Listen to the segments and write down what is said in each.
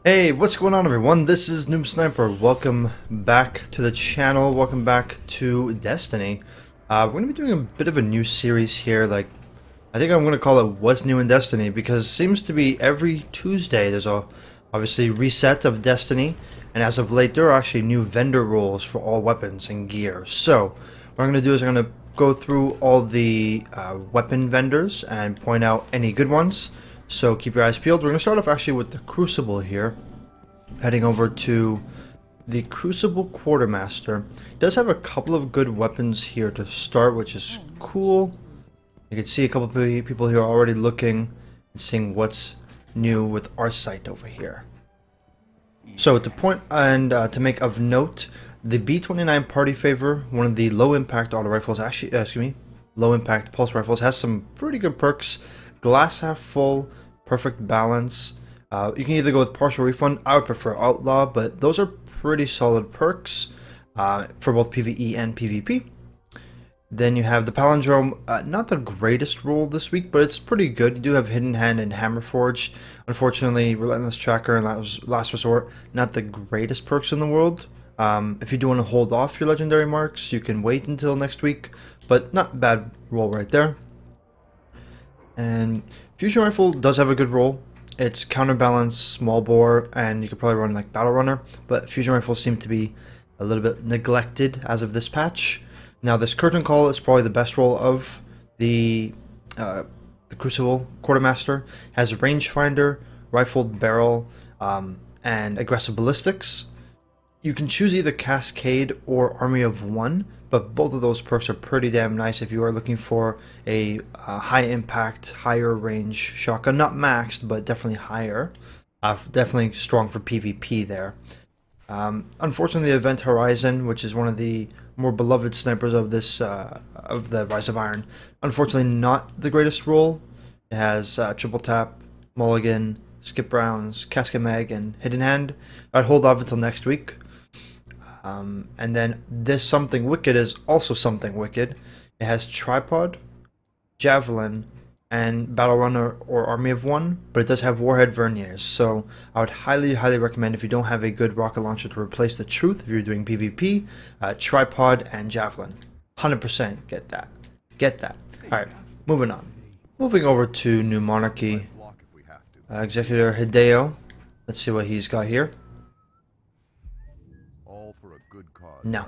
Hey, what's going on everyone? This is Noob Sniper. Welcome back to the channel. Welcome back to Destiny. We're going to be doing a bit of a new series here. I think I'm going to call it What's New in Destiny, because it seems to be every Tuesday there's a obviously reset of Destiny, and as of late there are actually new vendor roles for all weapons and gear. So what I'm going to do is I'm going to go through all the weapon vendors and point out any good ones. So keep your eyes peeled. We're going to start off actually with the Crucible here. Heading over to the Crucible Quartermaster. It does have a couple of good weapons here to start, which is cool. You can see a couple of people here already looking and seeing what's new with our site over here. So to point and to make of note, the B-29 Party Favor, one of the low impact auto rifles, actually, low impact pulse rifles, has some pretty good perks. Glass half full, perfect balance. You can either go with partial refund. I would prefer outlaw, but those are pretty solid perks for both PvE and PvP. Then you have the palindrome, not the greatest roll this week, but it's pretty good. You do have hidden hand and hammer forged. Unfortunately, relentless tracker and last resort, not the greatest perks in the world. If you do want to hold off your legendary marks, you can wait until next week, but not bad roll right there. And fusion rifle does have a good roll. It's counterbalance, small bore, and you could probably run like battle runner, but fusion rifles seem to be a little bit neglected as of this patch. Now this curtain call is probably the best roll of the Crucible Quartermaster. Has rangefinder, rifled barrel, and aggressive ballistics. You can choose either Cascade or Army of One, but both of those perks are pretty damn nice if you are looking for a high impact, higher range shotgun. Not maxed, but definitely higher. Definitely strong for PvP there. Unfortunately, Event Horizon, which is one of the more beloved snipers of this of the Rise of Iron, unfortunately not the greatest roll. It has triple tap, mulligan, skip rounds, casket mag, and hidden hand. I'd hold off until next week. And then this Something Wicked is also Something Wicked. It has tripod, javelin, and battle runner or army of one, but it does have warhead verniers. So I would highly recommend, if you don't have a good rocket launcher to replace the truth, if you're doing PvP, tripod and javelin. 100% get that. Alright, moving on. Moving over to New Monarchy. Executor Hideo. Let's see what he's got here. No.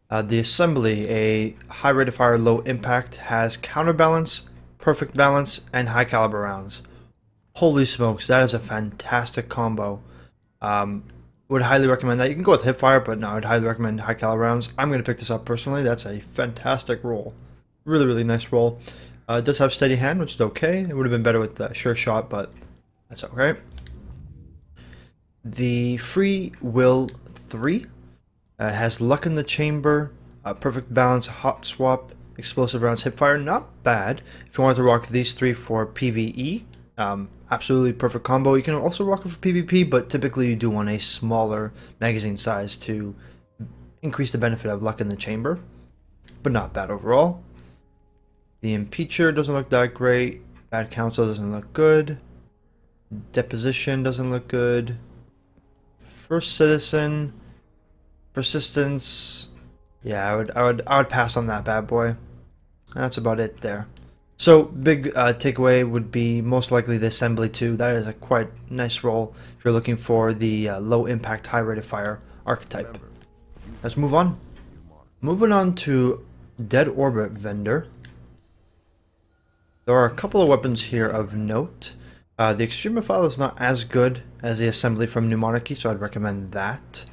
The Assembly, a high rate of fire, low impact, has counterbalance, perfect balance, and high caliber rounds. Holy smokes, that is a fantastic combo. Would highly recommend that. You can go with hipfire, but no, I'd highly recommend high caliber rounds. I'm going to pick this up personally. That's a fantastic roll. Really nice roll. It does have steady hand, which is okay. It would have been better with the sure shot, but that's okay. The Free Will 3 has luck in the chamber, perfect balance, hot swap, explosive rounds, hipfire. Not bad. If you wanted to rock these three for PvE, absolutely perfect combo. You can also rock it for PvP, but typically you do want a smaller magazine size to increase the benefit of luck in the chamber, but not bad overall. The Impeacher doesn't look that great. Bad Counsel doesn't look good. Deposition doesn't look good. First Citizen, Persistence. Yeah, I would pass on that bad boy. That's about it there. So big takeaway would be most likely the Assembly 2. That is a quite nice roll if you're looking for the low impact, high rate of fire archetype. Let's move on. Moving on to Dead Orbit Vendor. There are a couple of weapons here of note. The Extremophile is not as good as the Assembly from New Monarchy, so I'd recommend that.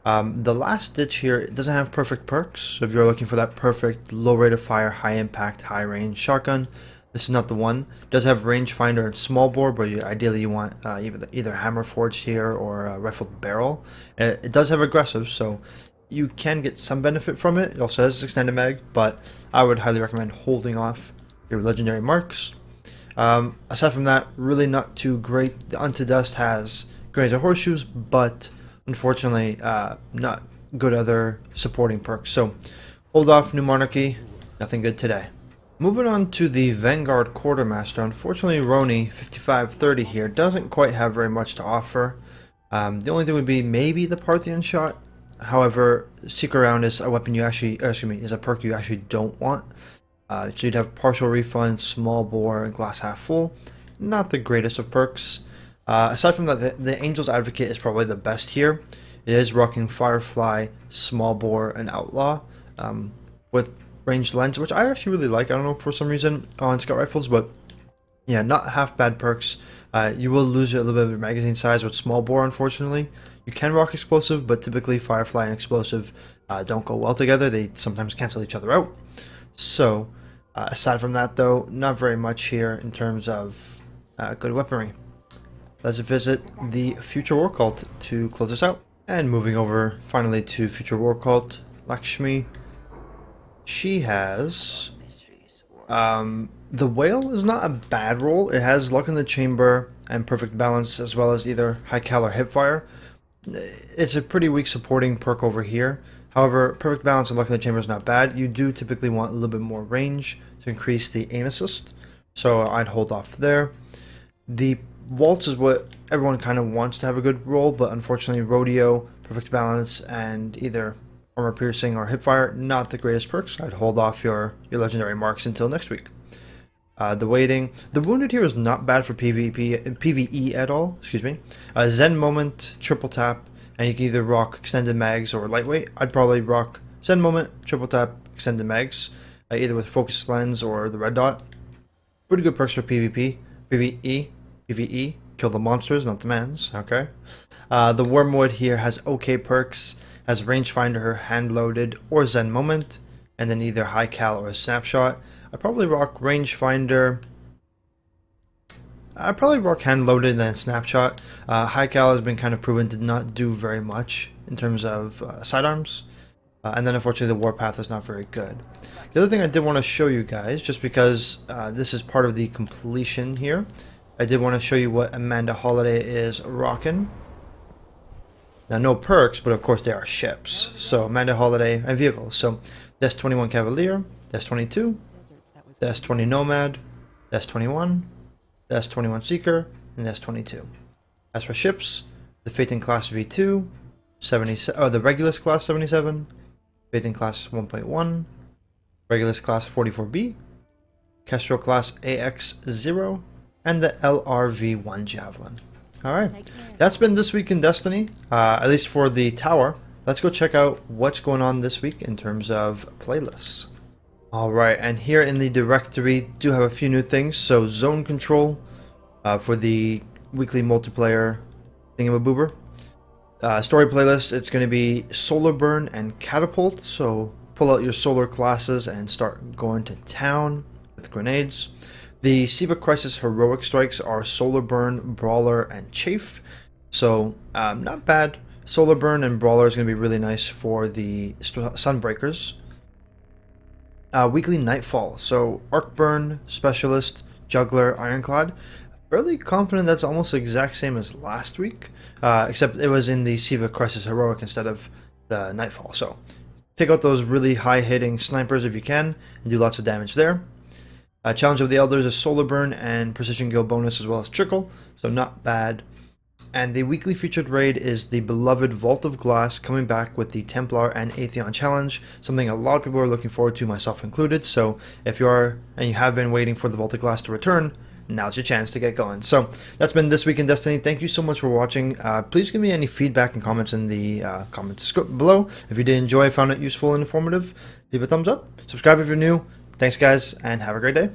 The Last Ditch here, it doesn't have perfect perks, so if you're looking for that perfect low rate of fire, high impact, high range shotgun, this is not the one. It does have rangefinder and small bore, but ideally you want either hammer forged here or a rifled barrel. It does have aggressive, so you can get some benefit from it. It also has extended mag, but I would highly recommend holding off your legendary marks. Aside from that, really not too great. The Unto Dust has grenades and horseshoes, but unfortunately not good other supporting perks. So hold off New Monarchy, nothing good today. Moving on to the Vanguard Quartermaster. Unfortunately, Roni 5530 here doesn't quite have very much to offer. The only thing would be maybe the Parthian shot. However, Secret Round is a weapon you actually, is a perk you actually don't want. So you'd have partial refund, small bore, and glass half full. Not the greatest of perks. Aside from that, the Angel's Advocate is probably the best here. It is rocking Firefly, small bore, and outlaw with ranged lens, which I actually really like. I don't know for some reason on scout rifles, but yeah, not half bad perks. You will lose a little bit of your magazine size with small bore, unfortunately. You can rock explosive, but typically Firefly and explosive don't go well together. They sometimes cancel each other out. So aside from that, though, not very much here in terms of good weaponry. Let's visit the Future War Cult to close this out. And moving over finally to Future War Cult, Lakshmi. She has the Whale is not a bad roll. It has Luck in the Chamber and Perfect Balance, as well as either High Cal or Hipfire. It's a pretty weak supporting perk over here. However, Perfect Balance and Luck in the Chamber is not bad. You do typically want a little bit more range to increase the aim assist, so I'd hold off there. The Waltz is what everyone kind of wants to have a good roll, but unfortunately Rodeo, Perfect Balance, and either Armor Piercing or Hipfire, not the greatest perks. I'd hold off your legendary marks until next week. The Waiting. The Wounded here is not bad for PvE at all. Excuse me. Zen Moment, Triple Tap, and you can either rock Extended Mags or Lightweight. I'd probably rock Zen Moment, Triple Tap, Extended Mags, either with Focus Lens or the Red Dot. Pretty good perks for PvP. PvE, kill the monsters, not the mans. Okay. The Wormwood here has okay perks, has Rangefinder, Hand Loaded, or Zen Moment, and then either High Cal or a Snapshot. I'd probably rock Rangefinder. I'd probably rock Hand Loaded and then Snapshot. High Cal has been kind of proven to not do very much in terms of sidearms. And then unfortunately the Warpath is not very good. The other thing I did want to show you guys, just because this is part of the completion here, I did want to show you what Amanda Holiday is rocking. Now, no perks, but of course they are ships. So Amanda Holiday and vehicles. So Des-21 Cavalier, Des-22, Des-20 Nomad, Des-21, Des-21 Seeker, and Des-22. As for ships, the Phaeton Class V2, the Regulus Class 77, Phaeton Class 1.1, Regulus Class 44B, Kestrel Class AX0, and the LRV-1 Javelin. Alright, that's been this week in Destiny, at least for the tower. Let's go check out what's going on this week in terms of playlists. Alright, and here in the directory do have a few new things. So Zone Control for the weekly multiplayer thingamaboober. Story playlist, it's going to be Solar Burn and Catapult, so pull out your solar classes and start going to town with grenades. The Siva Crisis Heroic Strikes are Solar Burn, Brawler, and Chafe. So, not bad. Solar Burn and Brawler is going to be really nice for the Sunbreakers. Weekly Nightfall. So, Arc Burn, Specialist, Juggler, Ironclad. Fairly confident that's almost the exact same as last week. Except it was in the Siva Crisis Heroic instead of the Nightfall. So, take out those really high-hitting snipers if you can, and do lots of damage there. Challenge of the Elders is Solar Burn and Precision Guild bonus as well as Trickle, so not bad. And the weekly featured raid is the beloved Vault of Glass, coming back with the Templar and Atheon challenge, something a lot of people are looking forward to, myself included. So if you are and you have been waiting for the Vault of Glass to return, now's your chance to get going. So that's been This Week in Destiny. Thank you so much for watching. Please give me any feedback and comments in the comments below. If you did enjoy, found it useful and informative, leave a thumbs up. Subscribe if you're new. Thanks guys, and have a great day.